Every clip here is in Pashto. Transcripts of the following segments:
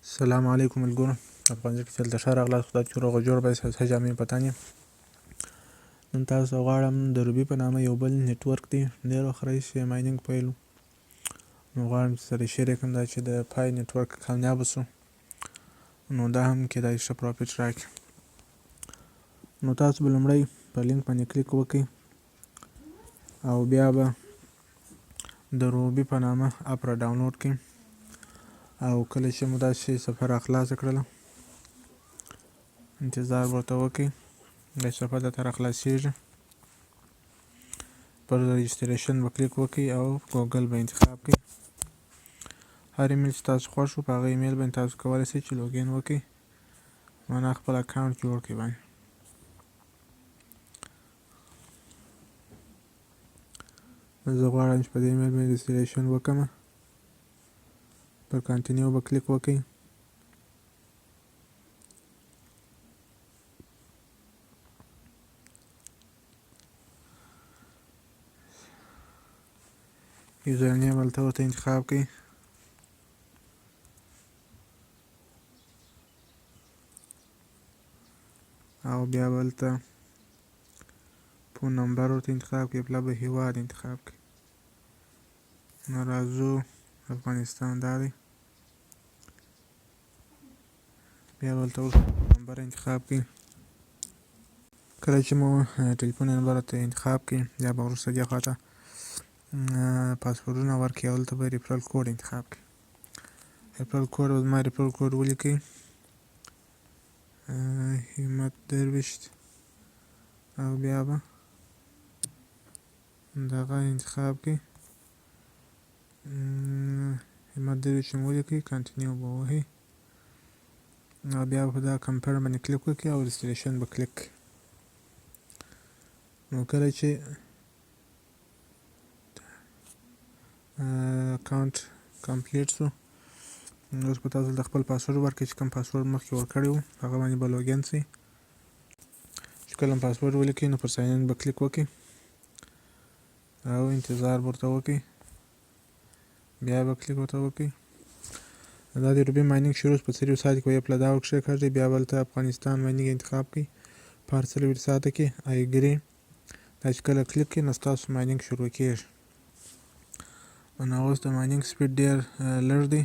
السلام علیکم ملګرو، افغانستان کې دلته ښه راغلاست. خدای چې روغ جوړ به ښه جامې پتن یم. نن تاسو ته غواړم د روبي په نامه یو بل نیټورک دی، ډېر وخت راهیسې ماینینګ پیل و. نو غواړم چې سره شیر یې کړم دا چې د پای نیټورک کامیابه شو، نو دا هم کیدای شي ښه پروفیټ راکړي. نو تاسو به لومړی په لینک باندې کلیک وکړئ او بیا به د روبي په نامه اپ را ډاونلوډ کړئ. او کله چې مو داسې صفحه را خلاصه کړله انتظار ورته وکړئ، دا صفحه درته را خلاصېږي. پر رجسټریشن به کلیک وکړئ او ګوګل به انتخاب کړئ. هر ایمیل چې تاسو خوښ وو په هغه ایمیل باندې تاسو کولی شئ چې لوګین وکړئ، معنا خپل اکاونټ جوړ کړئ باندې. زه غواړم چې په دې ایمیل باندې رجسټریشن وکړم. پر کانټینیو به کلیک وکړئ. یوزر نیم هلته ورته انتخاب کړئ. او بیا به هلته فون نمبر ورته انتخاب کړئ، بیا به هیواد انتخاب کړئ. نو راځو افغانستان دا دی. بیا به هلته ورته نمبر انتخاب کړئ. کله چې مو ټلیفون نمبر ورته انتخاب کړئ بیا به وروسته دې خواته پاسورډونه ورکړئ او هلته به ریفرل کوډ انتخاب کړئ. ریفرل کوډ به زما ریفرل کوډ ولیکئ، همت درویشت، او بیا به دغه انتخاب کړئ، همت درویشت مو ولیکئ، کانټینیو به ووهئ او بیا به په دغه کمپیوټر باندې کلیک وکړئ او رجسټریشن به کلیک کړئ. نو کله چې اکاونټ کمپلیټ شو اوس به تاسو د خپل پاسورډ ورکړئ چې کوم پاسورډ مخکې ورکړی وو هغه باندې به لوګین شئ. چې کله مو پاسورډ ولیکئ نو پر ساین ان به کلیک وکړئ او انتظار ورته وکړئ، بیا به کلیک ورته وکړئ. دا د روبي ماینینګ شروع په 3 ساعت کې ویب له دا وکښې بیا به هلته افغانستان ماینینګ انتخاب کړئ. په هر 4 ساعته کې ایګري دا چې کله کلیک کړئ نو ستاسو ماینینګ شروع کېږي. نو اوس د ماینینګ سپیډ ډېر لږ دی،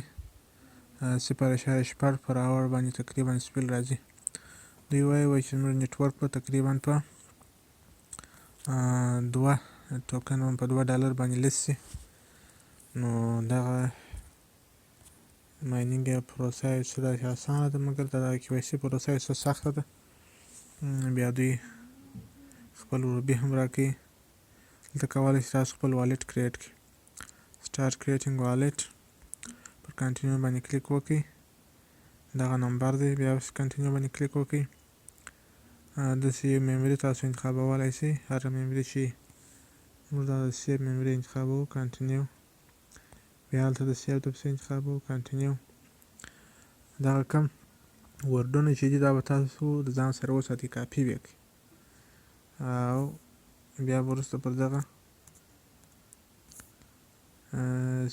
0.6 پر اور باندې تقریبا سپیډ راځي. دوی وایي چې زموږ نیټورک به تقریبا په 2 ټوکن په $2 باندې لیست شي. نو دغه ماینینګ پروسه یې څه داسې اسانه ده، مګر د KYC پروسه یې څه سخته ده. بیا دوی خپل روبي هم راکوي. دلته کولی شئ تاسو خپل والټ کریټ کړئ. سټارټ کریټینګ والټ پر کانټینیو باندې کلیک وکړئ، دغه نمبر دی، بیا کانټینیو باندې کلیک وکړئ. داسې یو میموري تاسو انتخابولی شئ، هره میموري چې موږ دا د سیو میموري انتخابوو، کانټینیو، بیا هلته د سیو د پسې انتخابوو، کانټینیو. دغه کم وردونه چې دي دا به تاسو د ځان سره وساتئ، کاپي به یې کړئ او بیا به وروسته پر دغه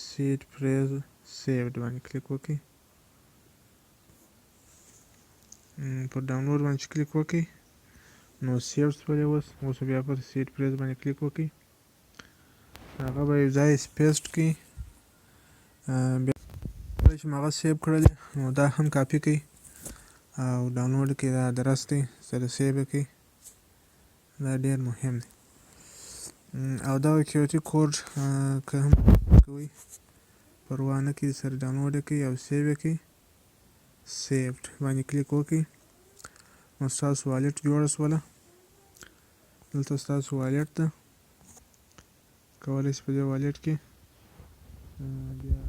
سیډ فریز سیوډ باندې کلیک وکړئ. پر ډاونلوډ باندې چې کلیک وکړئ نو سیو شولې. اوس بیا پر سیډ فریز باندې کلیک وکړئ، هغه به یو ځای پیسټ کړئ. بیا کله چې مو هغه سیو کړلی نو دا هم کاپي کړئ او ډاونلوډ کړئ. دا ادرس دی سره سیو یې کړئ، دا ډېر مهم دی. او دغه کیوټي کوډ که هم کوئ پروا نه کوي، سره ډاونلوډ یې کړئ او سیو یې کړئ. سیوډ باندې کلیک وکړئ نو ستاسو والټ جوړه شوله. دلته ستاسو والټ ده، کولی شئ په دې والټ کې بیا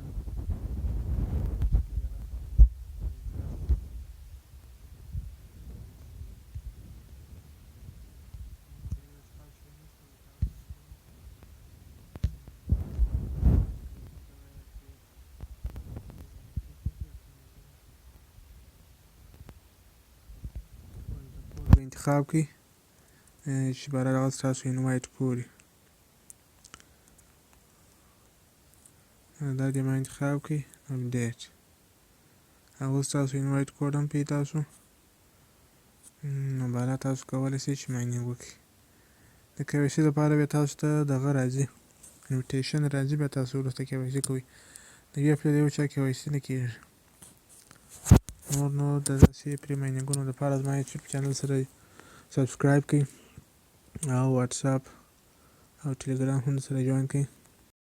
انتخاب کړئ چې برای هغه ستاسو انوایټ کړي. دا دې ما انتخاب کړئ اپډیټ اوس تاسو انوایټ کوډ هم پې تاسو نو بالا تاسو کولی شئ چې ماینینګ وکړئ د KYC لپاره بیا تاسو ته دغه راځي انویټیشن راځي بیا تاسو وروسته KYC کوئ د یو هفته د یو چا KYC نه کېږي نور نو د داسې پرې ماینینګونو لپاره زما یوټیوب چینل سره سبسکرایب کړئ او واتساپ او ټلګرام هم سره جوین کړئ